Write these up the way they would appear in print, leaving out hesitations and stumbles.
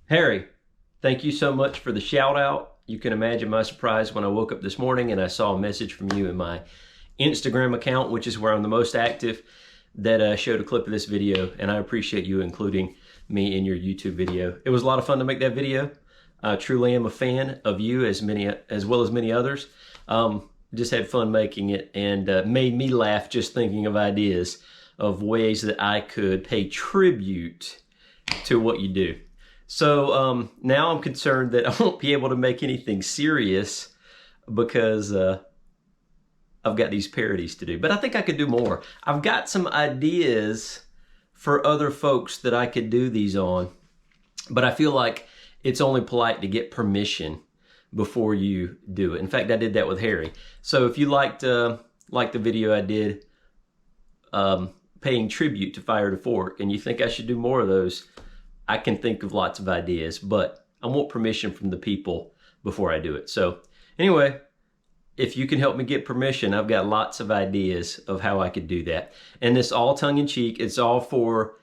Harry, thank you so much for the shout out. You can imagine my surprise when I woke up this morning and I saw a message from you in my Instagram account, which is where I'm the most active, that showed a clip of this video, and I appreciate you including me in your YouTube video. It was a lot of fun to make that video. I truly am a fan of you as well as many others. Just had fun making it, and made me laugh just thinking of ideas of ways that I could pay tribute to what you do. So now I'm concerned that I won't be able to make anything serious because I've got these parodies to do. But I think I could do more. I've got some ideas for other folks that I could do these on, but I feel like it's only polite to get permission before you do it. In fact, I did that with Harry. So if you liked the video I did paying tribute to Fire to Fork, and you think I should do more of those, I can think of lots of ideas, but I want permission from the people before I do it. So anyway, if you can help me get permission, I've got lots of ideas of how I could do that. And it's all tongue-in-cheek. It's all for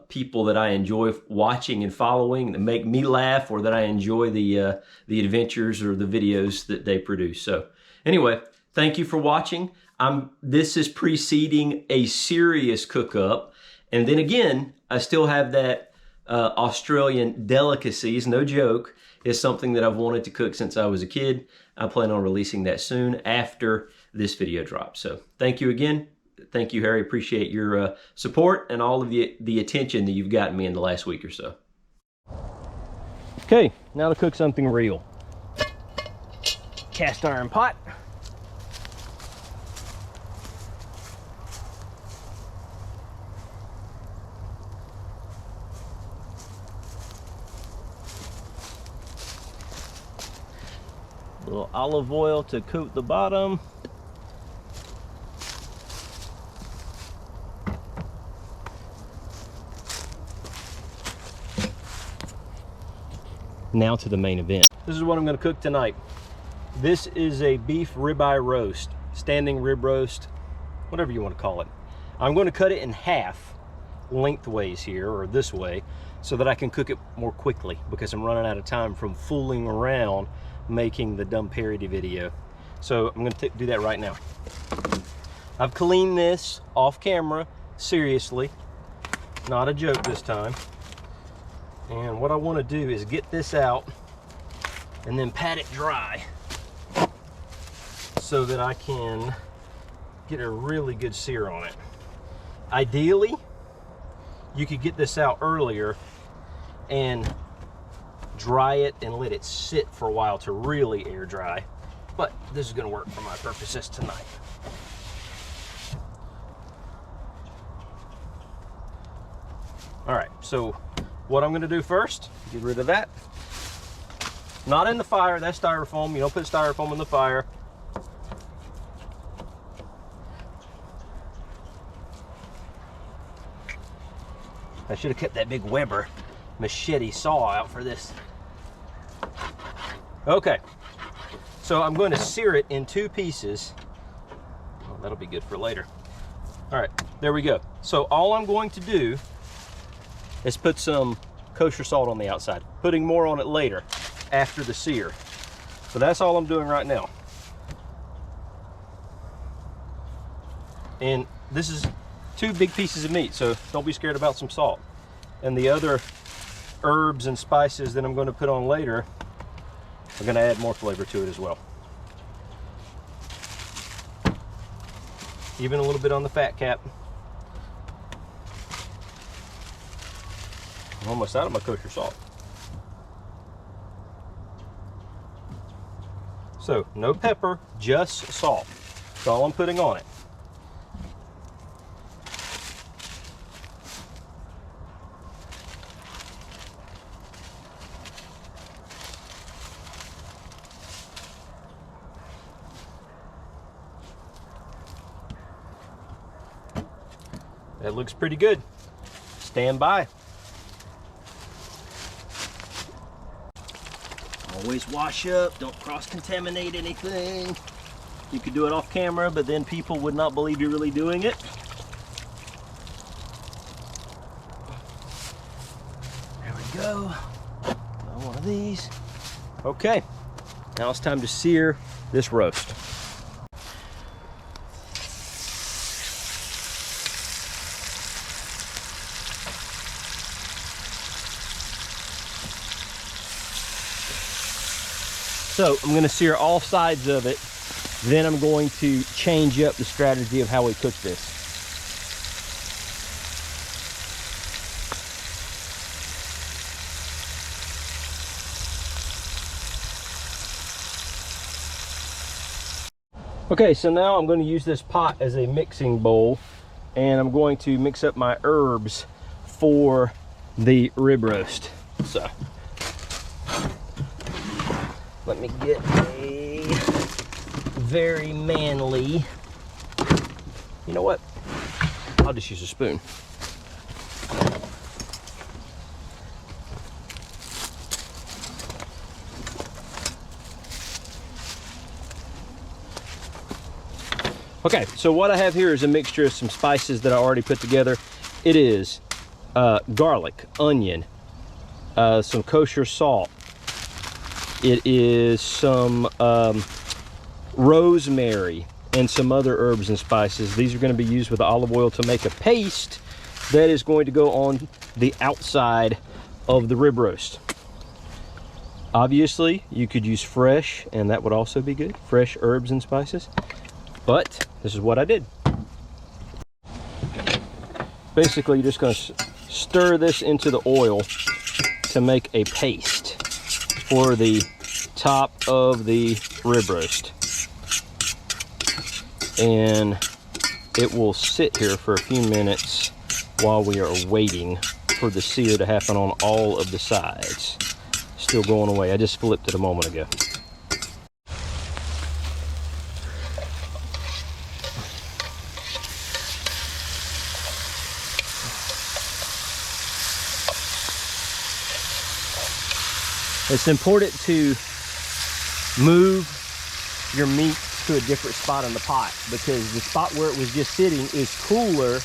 people that I enjoy watching and following, that make me laugh, or that I enjoy the adventures or the videos that they produce. So anyway, thank you for watching. This is preceding a serious cook-up. And then again, I still have that Australian delicacies, no joke, is something that I've wanted to cook since I was a kid. I plan on releasing that soon after this video drops. So thank you again. Thank you, Harry. Appreciate your support and all of the attention that you've gotten me in the last week or so. Okay, now to cook something real. Cast iron pot. A little olive oil to coat the bottom. Now to the main event. This is what I'm going to cook tonight. This is a beef ribeye roast, standing rib roast, whatever you want to call it. I'm going to cut it in half lengthways here, or this way, so that I can cook it more quickly, because I'm running out of time from fooling around making the dumb parody video. So I'm going to do that right now. I've cleaned this off camera, seriously, not a joke this time. And what I want to do is get this out and then pat it dry so that I can get a really good sear on it. Ideally, you could get this out earlier and dry it and let it sit for a while to really air dry, but this is going to work for my purposes tonight. All right, so what I'm going to do first, get rid of that. Not in the fire, that's styrofoam. You don't put styrofoam in the fire. I should have kept that big Weber machete saw out for this. Okay, so I'm going to sear it in 2 pieces. Well, that'll be good for later. All right, there we go. So all I'm going to do is put some kosher salt on the outside, putting more on it later after the sear. So that's all I'm doing right now. And this is 2 big pieces of meat, so don't be scared about some salt. And the other herbs and spices that I'm going to put on later are going to add more flavor to it as well. Even a little bit on the fat cap. I'm almost out of my kosher salt. So no pepper, just salt. That's all I'm putting on it. That looks pretty good. Stand by. Always wash up, don't cross-contaminate anything. You could do it off camera, but then people would not believe you're really doing it. There we go. one of these. Okay, now it's time to sear this roast. So I'm going to sear all sides of it. Then I'm going to change up the strategy of how we cook this. Okay, so now I'm going to use this pot as a mixing bowl, and I'm going to mix up my herbs for the rib roast. So let me get a very manly, you know what? I'll just use a spoon. Okay, so what I have here is a mixture of some spices that I already put together. It is garlic, onion, some kosher salt. It is some rosemary and some other herbs and spices. These are going to be used with olive oil to make a paste that is going to go on the outside of the rib roast. Obviously, you could use fresh, and that would also be good, fresh herbs and spices. But this is what I did. Basically, you're just going to stir this into the oil to make a paste for the top of the rib roast. And it will sit here for a few minutes while we are waiting for the sear to happen on all of the sides. Still going away. I just flipped it a moment ago. It's important to move your meat to a different spot in the pot, because the spot where it was just sitting is cooler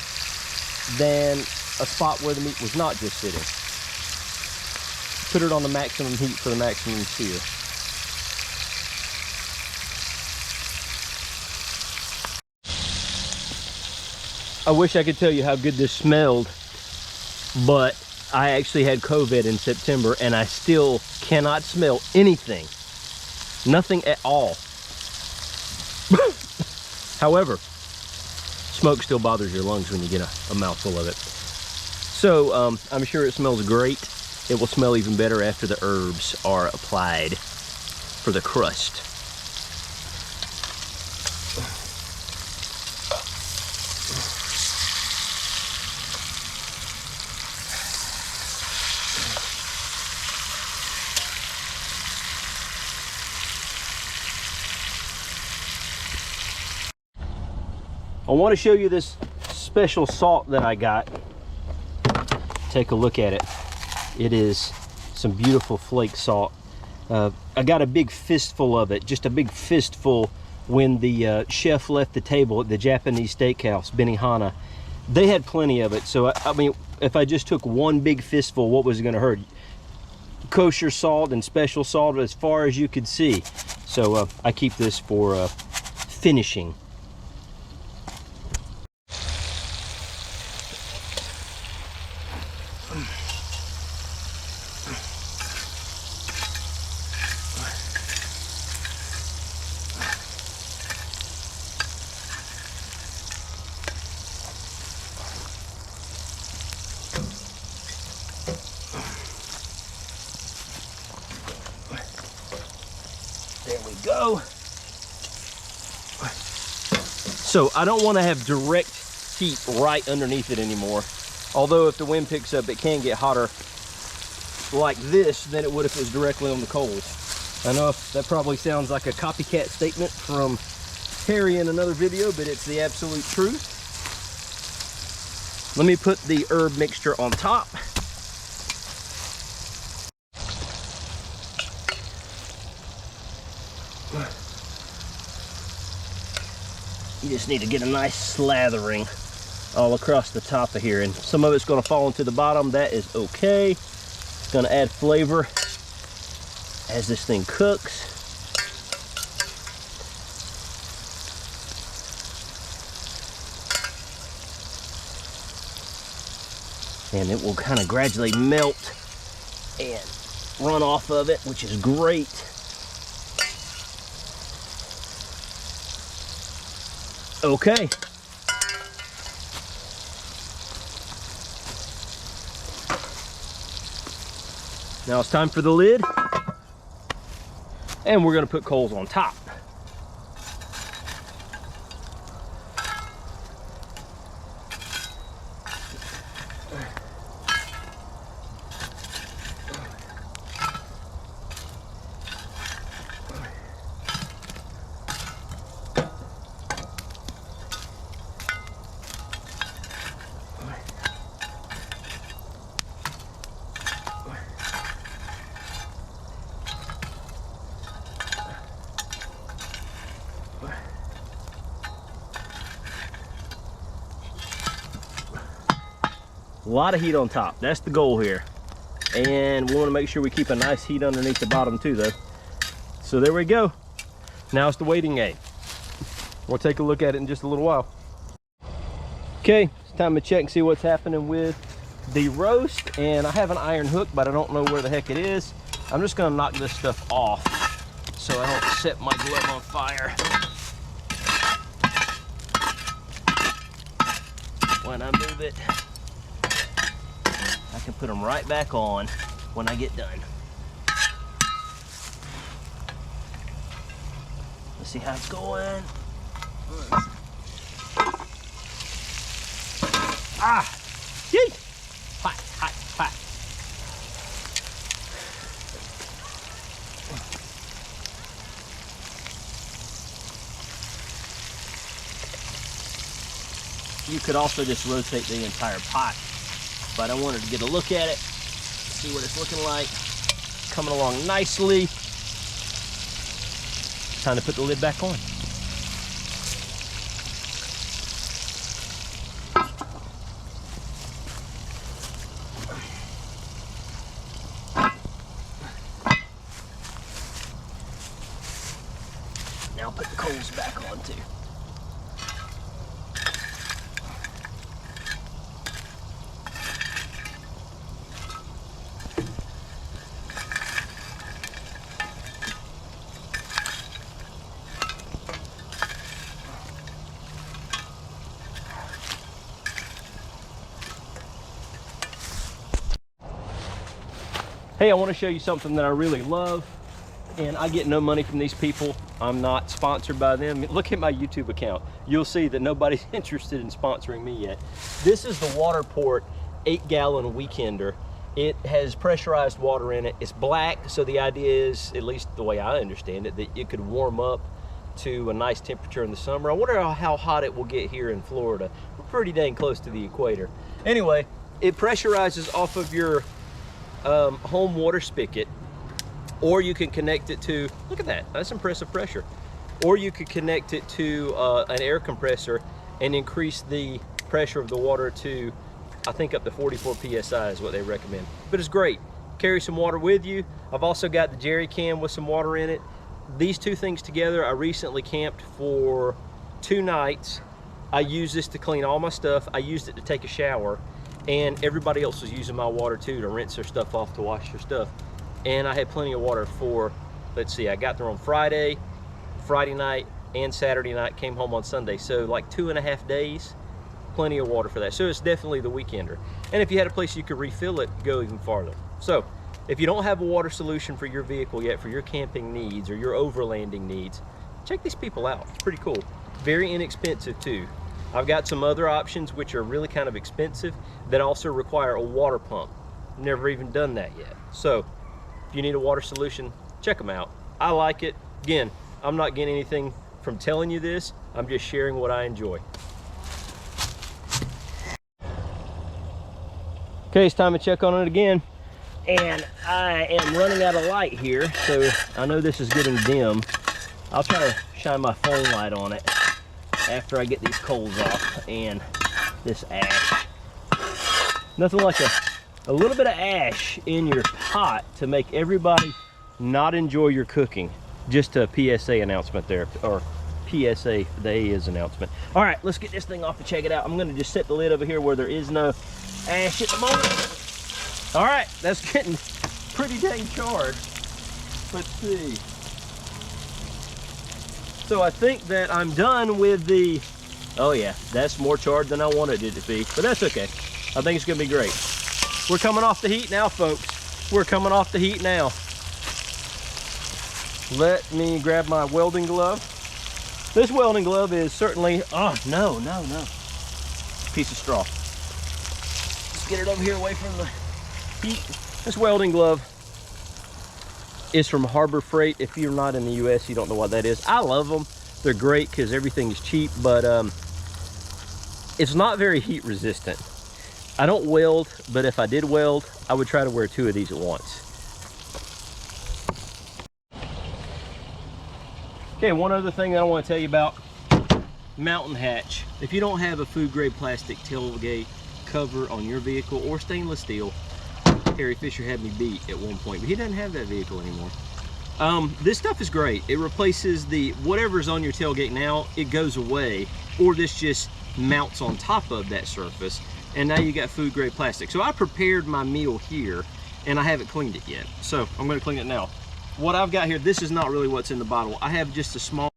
than a spot where the meat was not just sitting. Put it on the maximum heat for the maximum sear. I wish I could tell you how good this smelled, but I actually had COVID in September and I still cannot smell anything. Nothing at all. However, smoke still bothers your lungs when you get a mouthful of it. So I'm sure it smells great. It will smell even better after the herbs are applied for the crust. I want to show you this special salt that I got. Take a look at it. It is some beautiful flake salt. I got a big fistful of it, just a big fistful, when the chef left the table at the Japanese steakhouse, Benihana. They had plenty of it, so I mean, if I just took one big fistful, what was it going to hurt? Kosher salt and special salt as far as you could see. So I keep this for finishing. There we go. So I don't want to have direct heat right underneath it anymore. Although if the wind picks up, it can get hotter like this than it would if it was directly on the coals. I know that probably sounds like a copycat statement from Harry in another video, but it's the absolute truth. Let me put the herb mixture on top. You just need to get a nice slathering all across the top of here, and some of it's going to fall into the bottom. That is okay. It's going to add flavor. as this thing cooks. And it will kind of gradually melt and run off of it, which is great. Okay. Now it's time for the lid. And we're gonna put coals on top. A lot of heat on top. That's the goal here. And we want to make sure we keep a nice heat underneath the bottom too though. So there we go. Now it's the waiting game. We'll take a look at it in just a little while. Okay, it's time to check and see what's happening with the roast. And I have an iron hook, but I don't know where the heck it is. I'm just gonna knock this stuff off so I don't set my glove on fire when I move it. I can put them right back on when I get done. Let's see how it's going. Ah! Yee! Hot, hot, hot. You could also just rotate the entire pot, but I wanted to get a look at it, see what it's looking like. Coming along nicely. Time to put the lid back on. Now put the coals back on too. Hey, I want to show you something that I really love, and I get no money from these people. I'm not sponsored by them. Look at my YouTube account. You'll see that nobody's interested in sponsoring me yet. This is the Waterport 8-gallon weekender. It has pressurized water in it. It's black, so the idea is, at least the way I understand it, that it could warm up to a nice temperature in the summer. I wonder how hot it will get here in Florida. We're pretty dang close to the equator. Anyway, it pressurizes off of your home water spigot, or you can connect it to, look at that, that's impressive pressure, or you could connect it to an air compressor and increase the pressure of the water to, I think, up to 44 psi is what they recommend. But it's great. Carry some water with you. I've also got the jerry can with some water in it. These two things together, I recently camped for 2 nights. I used this to clean all my stuff. I used it to take a shower, and everybody else was using my water too to rinse their stuff off, to wash their stuff. And I had plenty of water for, let's see, I got there on Friday night, and Saturday night, came home on Sunday. So like 2.5 days, plenty of water for that. So it's definitely the weekender. And if you had a place you could refill it, go even farther. So if you don't have a water solution for your vehicle yet, for your camping needs or your overlanding needs, check these people out. It's pretty cool. Very inexpensive too. I've got some other options which are really kind of expensive that also require a water pump. Never even done that yet. So if you need a water solution, check them out. I like it. Again, I'm not getting anything from telling you this. I'm just sharing what I enjoy. Okay, it's time to check on it again. And I am running out of light here, so I know this is getting dim. I'll try to shine my phone light on it after I get these coals off and this ash. Nothing like a little bit of ash in your pot to make everybody not enjoy your cooking. Just a PSA announcement there, or PSA, the A is announcement. All right, let's get this thing off and check it out. I'm gonna just set the lid over here where there is no ash at the moment. All right, that's getting pretty dang charred. Let's see. So I think that I'm done with the, oh yeah, that's more charred than I wanted it to be, but that's okay. I think it's gonna be great. We're coming off the heat now, folks. We're coming off the heat now. Let me grab my welding glove. This welding glove is certainly, oh, no. Piece of straw. Let's get it over here away from the heat. This welding glove is from Harbor Freight. If you're not in the US, you don't know what that is. I love them. They're great because everything is cheap, but it's not very heat resistant. I don't weld, but if I did weld, I would try to wear 2 of these at once. Okay, one other thing that I want to tell you about, mountain hatch. If you don't have a food grade plastic tailgate cover on your vehicle or stainless steel, Harry Fisher had me beat at one point, but he doesn't have that vehicle anymore. This stuff is great. It replaces the whatever's on your tailgate now, it goes away, or this just mounts on top of that surface, and now you got food grade plastic. So I prepared my meal here and I haven't cleaned it yet, so I'm going to clean it now. What I've got here, this is not really what's in the bottle. I have just a small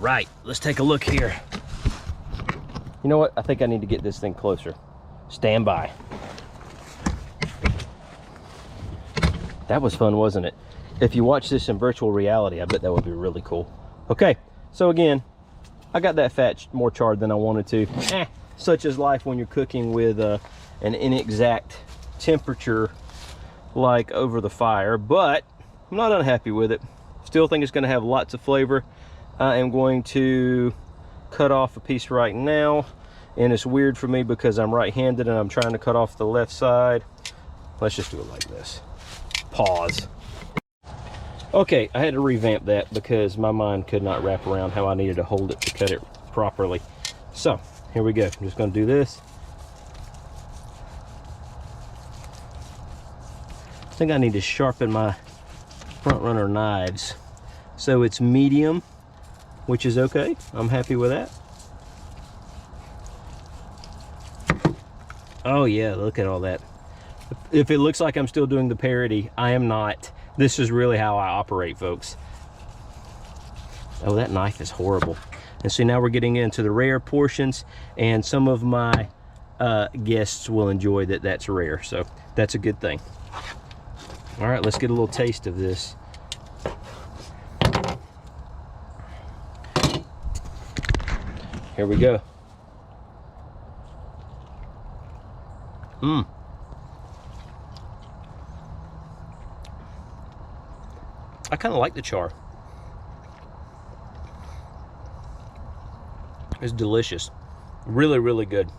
Right, let's take a look here. You know what? I think I need to get this thing closer. Stand by. That was fun, wasn't it? If you watch this in virtual reality, I bet that would be really cool. Okay, so again, I got that fat more charred than I wanted to. Such is life when you're cooking with an inexact temperature like over the fire, but I'm not unhappy with it. Still think it's going to have lots of flavor. I am going to cut off a piece right now, and it's weird for me because I'm right-handed and I'm trying to cut off the left side. Let's just do it like this. Pause. Okay, I had to revamp that because my mind could not wrap around how I needed to hold it to cut it properly. So here we go. I'm just going to do this. I think I need to sharpen my front runner knives so it's medium, which is okay. I'm happy with that. Oh yeah, look at all that. If it looks like I'm still doing the parody, I am not. This is really how I operate, folks. Oh, that knife is horrible. And so now we're getting into the rare portions, and some of my guests will enjoy that that's rare, so that's a good thing. All right, let's get a little taste of this. Here we go. I kind of like the char. It's delicious. Really, really good.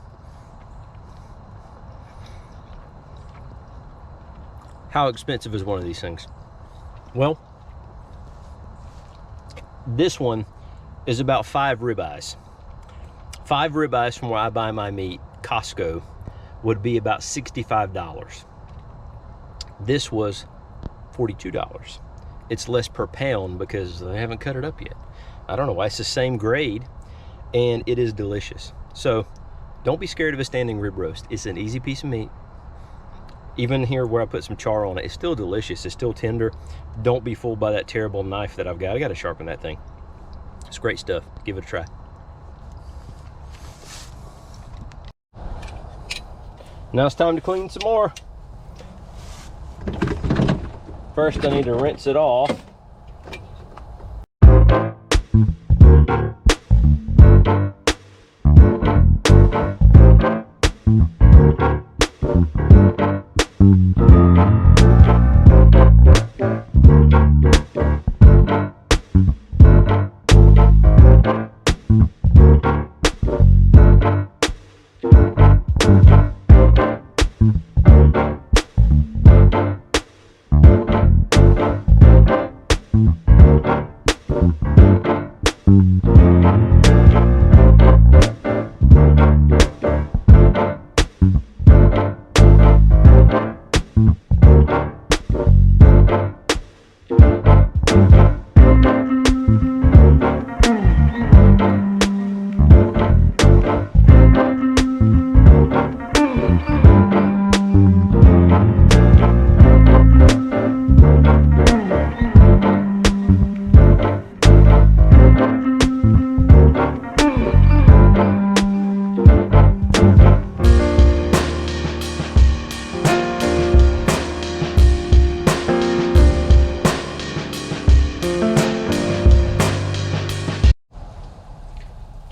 How expensive is one of these things? Well, this one is about 5 ribeyes. 5 ribeyes from where I buy my meat, Costco, would be about $65. This was $42. It's less per pound because they haven't cut it up yet. I don't know why. It's the same grade and it is delicious. So Don't be scared of a standing rib roast. It's an easy piece of meat. Even here where I put some char on it, it's still delicious. It's still tender. Don't be fooled by that terrible knife that I've got. I got to sharpen that thing. It's great stuff. Give it a try. Now it's time to clean some more. First, I need to rinse it off.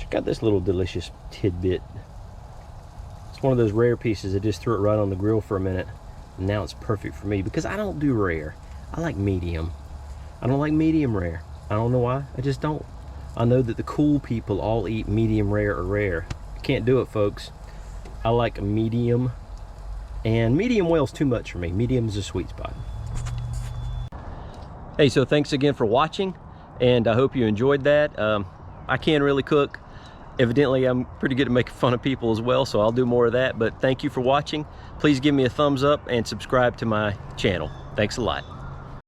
Got this little delicious tidbit. It's one of those rare pieces. I just threw it right on the grill for a minute, and now it's perfect for me because I don't do rare. I like medium. I don't like medium rare. I don't know why. I just don't. I know that the cool people all eat medium rare or rare. I can't do it, folks. I like medium, and medium well's too much for me. Medium is a sweet spot. Hey, so thanks again for watching, and I hope you enjoyed that. I can't really cook. Evidently, I'm pretty good at making fun of people as well, so I'll do more of that. But thank you for watching. Please give me a thumbs up and subscribe to my channel. Thanks a lot.